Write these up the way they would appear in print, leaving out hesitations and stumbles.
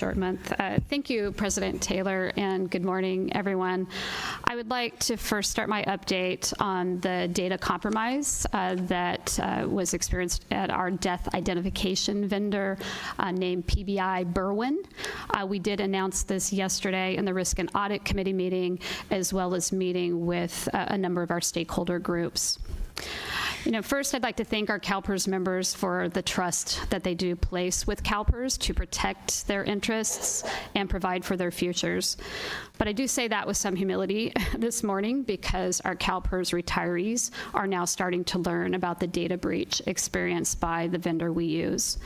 Short month. Thank you, President Taylor, and good morning, everyone. I would like to first start my update on the data compromise that was experienced at our death identification vendor named PBI Berwyn. We did announce this yesterday in the Risk and Audit Committee meeting, as well as meeting with a number of our stakeholder groups. First, I'd like to thank our CalPERS members for the trust that they do place with CalPERS to protect their interests and provide for their futures. But I do say that with some humility this morning because our CalPERS retirees are now starting to learn about the data breach experienced by the vendor we use.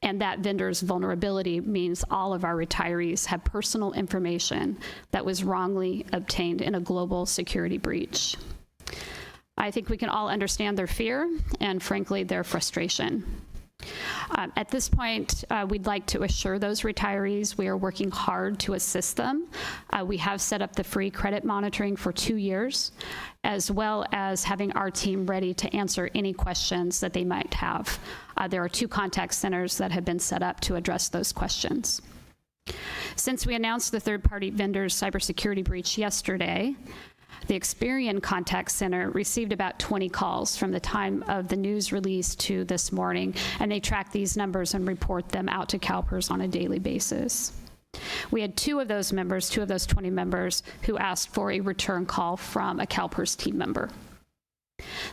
And that vendor's vulnerability means all of our retirees have personal information that was wrongly obtained in a global security breach. I think we can all understand their fear and, frankly, their frustration. At this point, we'd like to assure those retirees we are working hard to assist them. We have set up the free credit monitoring for 2 years, as well as having our team ready to answer any questions that they might have. There are 2 contact centers that have been set up to address those questions. Since we announced the third-party vendor's cybersecurity breach yesterday, the Experian Contact Center received about 20 calls from the time of the news release to this morning, and they track these numbers and report them out to CalPERS on a daily basis. We had 2 of those 20 members, who asked for a return call from a CalPERS team member.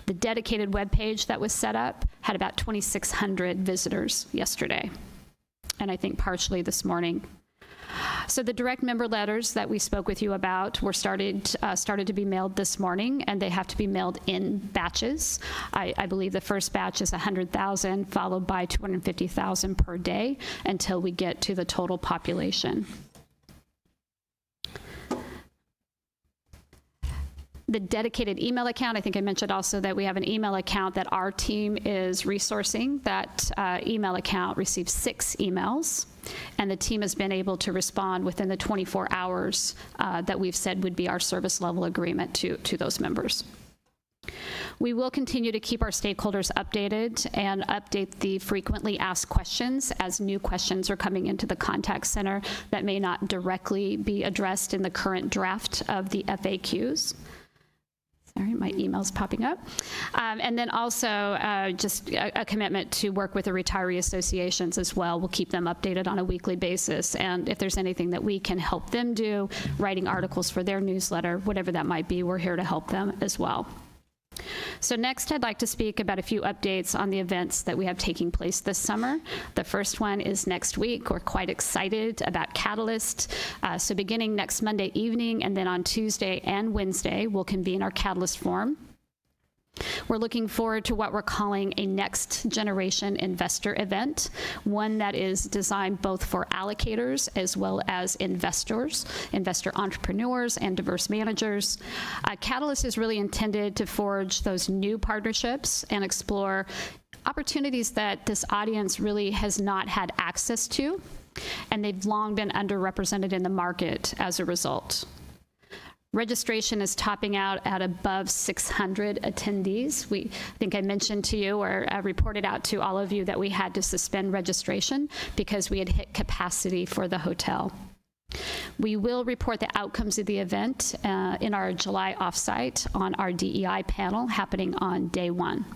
The dedicated webpage that was set up had about 2,600 visitors yesterday, and I think partially this morning. So the direct member letters that we spoke with you about were started to be mailed this morning, and they have to be mailed in batches. I believe the first batch is 100,000, followed by 250,000 per day until we get to the total population. The dedicated email account, I think I mentioned also that we have an email account that our team is resourcing. That email account receives 6 emails, and the team has been able to respond within the 24 hours that we've said would be our service level agreement to those members. We will continue to keep our stakeholders updated and update the frequently asked questions as new questions are coming into the contact center that may not directly be addressed in the current draft of the FAQs. Sorry, my email's popping up. And then also just a commitment to work with the retiree associations as well. We'll keep them updated on a weekly basis. And if there's anything that we can help them do, writing articles for their newsletter, whatever that might be, we're here to help them as well. So next, I'd like to speak about a few updates on the events that we have taking place this summer. The first one is next week. We're quite excited about Catalyst. So beginning next Monday evening, and then on Tuesday and Wednesday, we'll convene our Catalyst Forum. We're looking forward to what we're calling a next generation investor event, one that is designed both for allocators as well as investors, investor entrepreneurs, and diverse managers. Catalyst is really intended to forge those new partnerships and explore opportunities that this audience really has not had access to, and they've long been underrepresented in the market as a result. Registration is topping out at above 600 attendees. I think I mentioned to you or reported out to all of you that we had to suspend registration because we had hit capacity for the hotel. We will report the outcomes of the event in our July offsite on our DEI panel happening on day 1.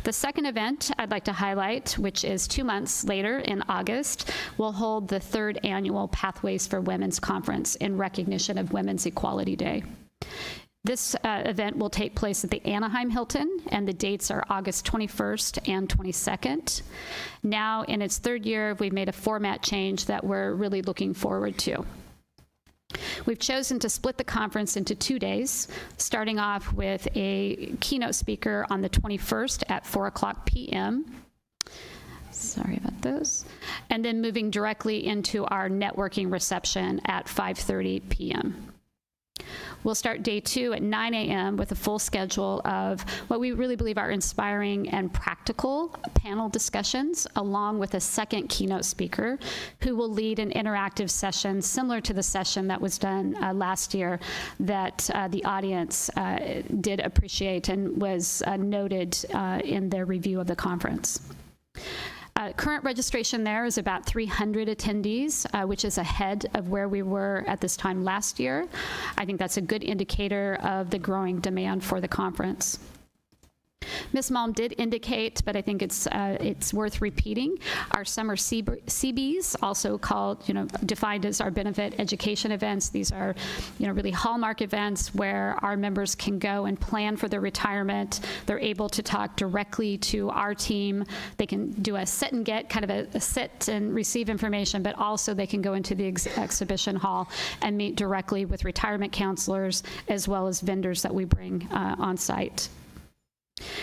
The second event I'd like to highlight, which is 2 months later in August, will hold the 3rd annual Pathways for Women's Conference in recognition of Women's Equality Day. This event will take place at the Anaheim Hilton, and the dates are August 21st and 22nd. Now, in its 3rd year, we've made a format change that we're really looking forward to. We've chosen to split the conference into 2 days, starting off with a keynote speaker on the 21st at 4:00 p.m. Sorry about those. And then moving directly into our networking reception at 5:30 p.m. We'll start day 2 at 9 a.m. with a full schedule of what we really believe are inspiring and practical panel discussions, along with a second keynote speaker who will lead an interactive session similar to the session that was done last year that the audience did appreciate and was noted in their review of the conference. Current registration there is about 300 attendees, which is ahead of where we were at this time last year. I think that's a good indicator of the growing demand for the conference. Ms. Malm did indicate, but I think it's worth repeating, our summer CBs, also called, defined as our benefit education events. These are, really hallmark events where our members can go and plan for their retirement. They're able to talk directly to our team. They can do a sit and get, kind of a sit and receive information, but also they can go into the exhibition hall and meet directly with retirement counselors as well as vendors that we bring on site.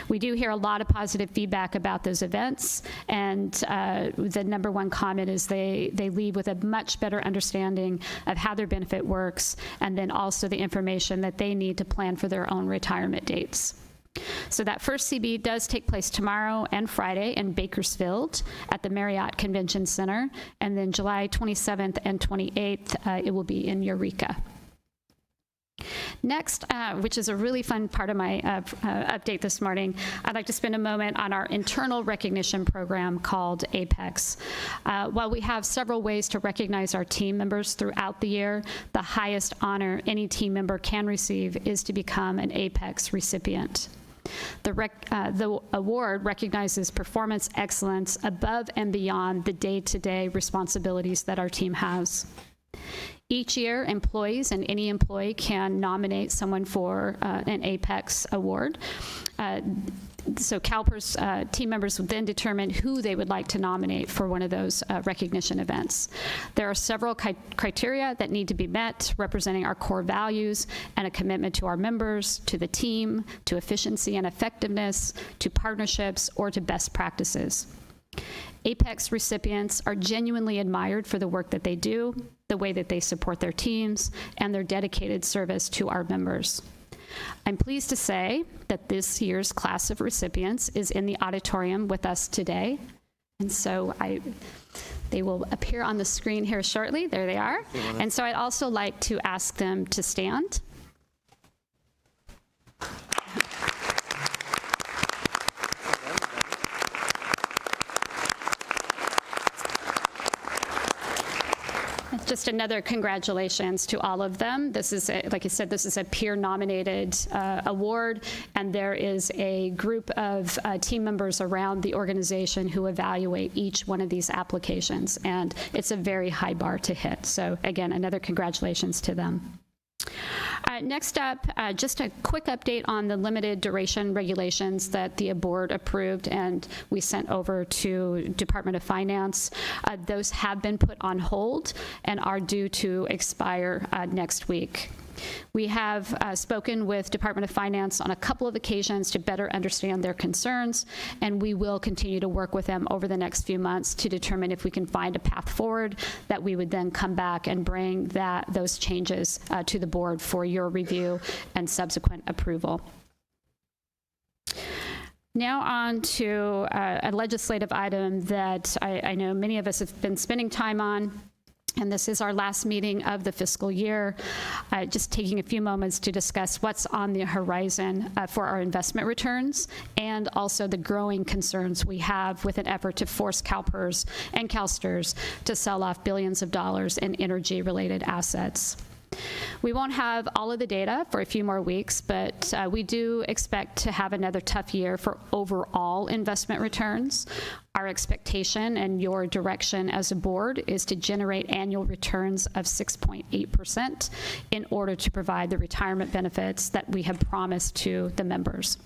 We do hear a lot of positive feedback about those events, and the number one comment is they leave with a much better understanding of how their benefit works, and then also the information that they need to plan for their own retirement dates. So that first CB does take place tomorrow and Friday in Bakersfield at the Marriott Convention Center, and then July 27th and 28th, it will be in Eureka. Next, which is a really fun part of my update this morning, I'd like to spend a moment on our internal recognition program called APEX. While we have several ways to recognize our team members throughout the year, the highest honor any team member can receive is to become an APEX recipient. The award recognizes performance excellence above and beyond the day-to-day responsibilities that our team has. Each year, employees and any employee can nominate someone for an APEX award. So CalPERS team members would then determine who they would like to nominate for one of those recognition events. There are several criteria that need to be met, representing our core values and a commitment to our members, to the team, to efficiency and effectiveness, to partnerships, or to best practices. APEX recipients are genuinely admired for the work that they do, the way that they support their teams, and their dedicated service to our members. I'm pleased to say that this year's class of recipients is in the auditorium with us today. And so they will appear on the screen here shortly. There they are. And so I'd also like to ask them to stand. Just another congratulations to all of them. This is, like I said, this is a peer-nominated award, and there is a group of team members around the organization who evaluate each one of these applications, and it's a very high bar to hit. So again, another congratulations to them. Next up, just a quick update on the limited duration regulations that the board approved and we sent over to Department of Finance. Those have been put on hold and are due to expire next week. We have spoken with Department of Finance on a couple of occasions to better understand their concerns, and we will continue to work with them over the next few months to determine if we can find a path forward that we would then come back and bring those changes to the board for your review and subsequent approval. Now on to a legislative item that I know many of us have been spending time on. And this is our last meeting of the fiscal year. Just taking a few moments to discuss what's on the horizon for our investment returns and also the growing concerns we have with an effort to force CalPERS and CalSTRS to sell off billions of dollars in energy-related assets. We won't have all of the data for a few more weeks, but we do expect to have another tough year for overall investment returns. Our expectation and your direction as a board is to generate annual returns of 6.8% in order to provide the retirement benefits that we have promised to the members.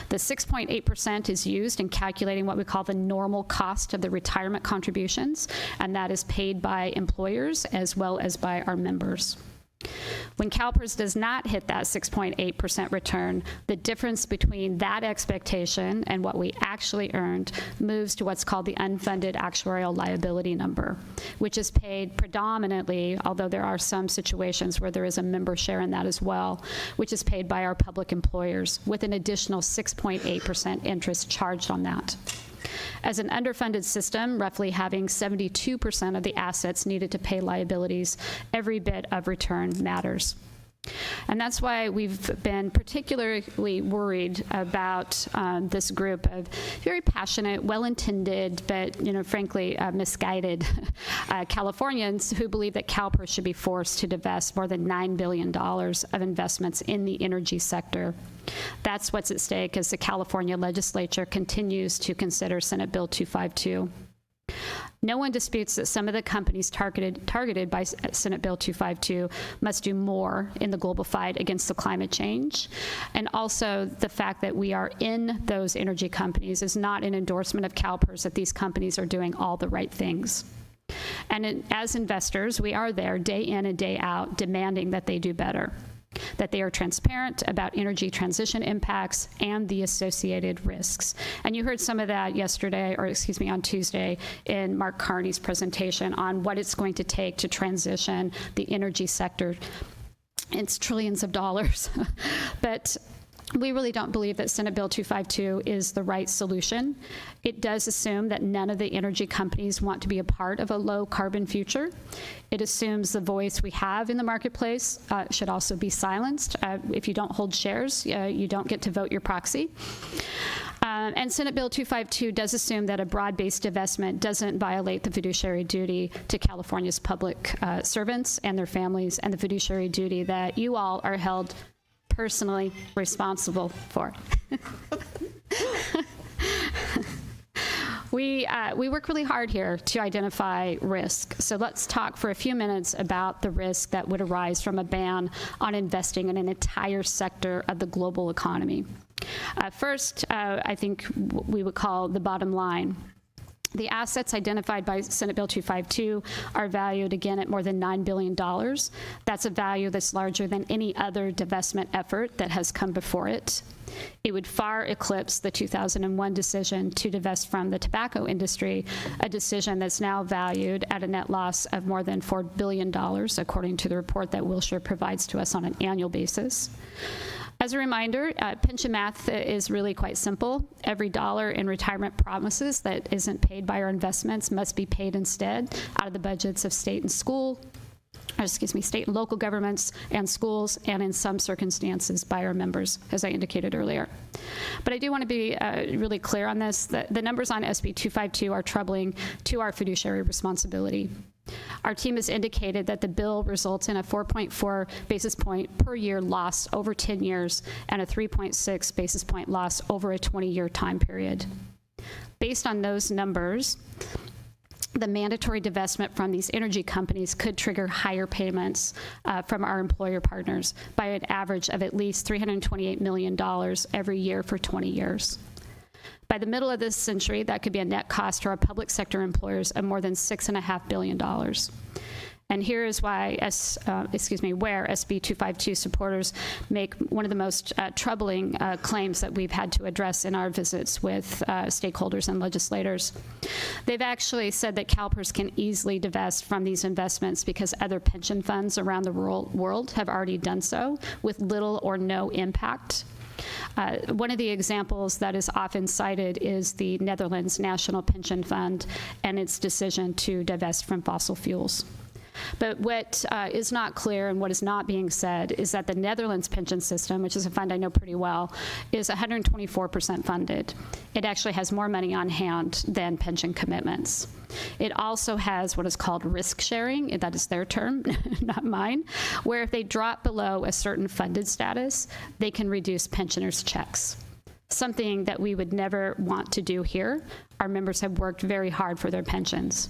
The 6.8% is used in calculating what we call the normal cost of the retirement contributions, and that is paid by employers as well as by our members. When CalPERS does not hit that 6.8% return, the difference between that expectation and what we actually earned moves to what's called the unfunded actuarial liability number, which is paid predominantly, although there are some situations where there is a member share in that as well, which is paid by our public employers with an additional 6.8% interest charged on that. As an underfunded system, roughly having 72% of the assets needed to pay liabilities, every bit of return matters. And that's why we've been particularly worried about this group of very passionate, well-intended, but frankly misguided Californians who believe that CalPERS should be forced to divest more than $9 billion of investments in the energy sector. That's what's at stake as the California legislature continues to consider Senate Bill 252. No one disputes that some of the companies targeted by Senate Bill 252 must do more in the global fight against the climate change. And also the fact that we are in those energy companies is not an endorsement of CalPERS that these companies are doing all the right things. And as investors, we are there day in and day out demanding that they do better, that they are transparent about energy transition impacts and the associated risks. And you heard some of that on Tuesday in Mark Carney's presentation on what it's going to take to transition the energy sector. It's trillions of dollars. But we really don't believe that Senate Bill 252 is the right solution. It does assume that none of the energy companies want to be a part of a low-carbon future. It assumes the voice we have in the marketplace should also be silenced. If you don't hold shares, you don't get to vote your proxy. And Senate Bill 252 does assume that a broad-based divestment doesn't violate the fiduciary duty to California's public servants and their families, and the fiduciary duty that you all are held personally responsible for. We work really hard here to identify risk. So let's talk for a few minutes about the risk that would arise from a ban on investing in an entire sector of the global economy. First, I think we would call the bottom line. The assets identified by Senate Bill 252 are valued, again, at more than $9 billion. That's a value that's larger than any other divestment effort that has come before it. It would far eclipse the 2001 decision to divest from the tobacco industry, a decision that's now valued at a net loss of more than $4 billion, according to the report that Wilshire provides to us on an annual basis. As a reminder, pension math is really quite simple. Every dollar in retirement promises that isn't paid by our investments must be paid instead out of the budgets of state and local governments and schools, and in some circumstances by our members, as I indicated earlier. But I do want to be really clear on this. The numbers on SB 252 are troubling to our fiduciary responsibility. Our team has indicated that the bill results in a 4.4 basis point per year loss over 10 years and a 3.6 basis point loss over a 20-year time period. Based on those numbers, the mandatory divestment from these energy companies could trigger higher payments from our employer partners by an average of at least $328 million every year for 20 years. By the middle of this century, that could be a net cost to our public sector employers of more than $6.5 billion. And here is why, where SB 252 supporters make one of the most troubling claims that we've had to address in our visits with stakeholders and legislators. They've actually said that CalPERS can easily divest from these investments because other pension funds around the world have already done so with little or no impact. One of the examples that is often cited is the Netherlands National Pension Fund and its decision to divest from fossil fuels. But what is not clear and what is not being said is that the Netherlands pension system, which is a fund I know pretty well, is 124% funded. It actually has more money on hand than pension commitments. It also has what is called risk sharing, that is their term, not mine, where if they drop below a certain funded status, they can reduce pensioners' checks. Something that we would never want to do here. Our members have worked very hard for their pensions.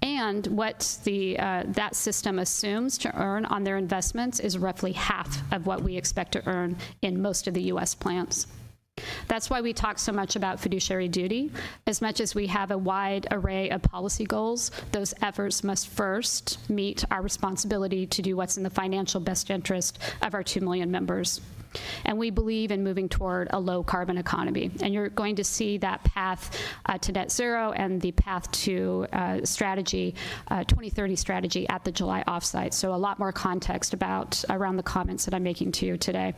And what that system assumes to earn on their investments is roughly half of what we expect to earn in most of the U.S. plans. That's why we talk so much about fiduciary duty. As much as we have a wide array of policy goals, those efforts must first meet our responsibility to do what's in the financial best interest of our 2 million members. And we believe in moving toward a low-carbon economy. And you're going to see that path to net zero and the path to 2030 strategy at the July offsite. So a lot more context around the comments that I'm making to you today.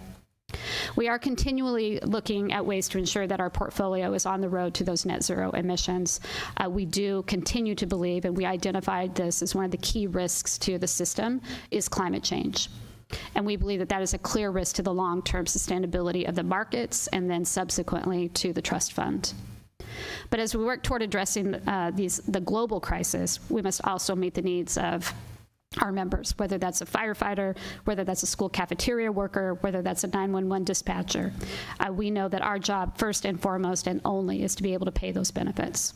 We are continually looking at ways to ensure that our portfolio is on the road to those net zero emissions. We do continue to believe, and we identified this as one of the key risks to the system, is climate change. And we believe that that is a clear risk to the long-term sustainability of the markets and then subsequently to the trust fund. But as we work toward addressing the global crisis, we must also meet the needs of our members, whether that's a firefighter, whether that's a school cafeteria worker, whether that's a 911 dispatcher. We know that our job, first and foremost and only, is to be able to pay those benefits.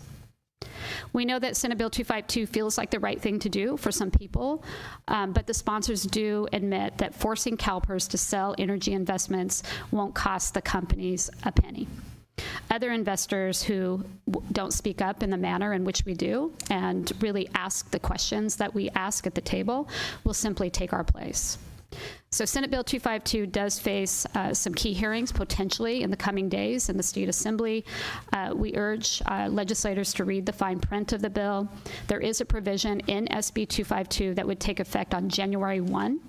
We know that Senate Bill 252 feels like the right thing to do for some people, but the sponsors do admit that forcing CalPERS to sell energy investments won't cost the companies a penny. Other investors who don't speak up in the manner in which we do and really ask the questions that we ask at the table will simply take our place. So Senate Bill 252 does face some key hearings potentially in the coming days in the State Assembly. We urge legislators to read the fine print of the bill. There is a provision in SB 252 that would take effect on January 1.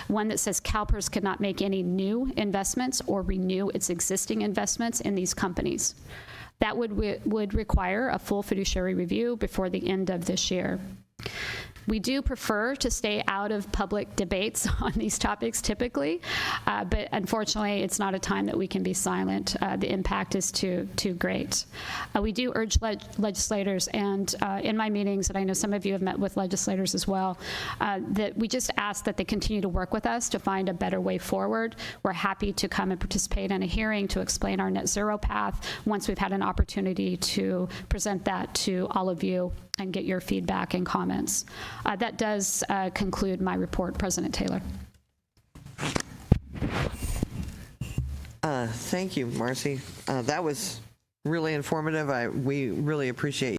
One that says CalPERS could not make any new investments or renew its existing investments in these companies. That would require a full fiduciary review before the end of this year. We do prefer to stay out of public debates on these topics typically, but unfortunately, it's not a time that we can be silent. The impact is too great. We do urge legislators, and in my meetings, and I know some of you have met with legislators as well, that we just ask that they continue to work with us to find a better way forward. We're happy to come and participate in a hearing to explain our net zero path once we've had an opportunity to present that to all of you and get your feedback and comments. That does conclude my report, President Taylor. Thank you, Marcy. That was really informative. We really appreciate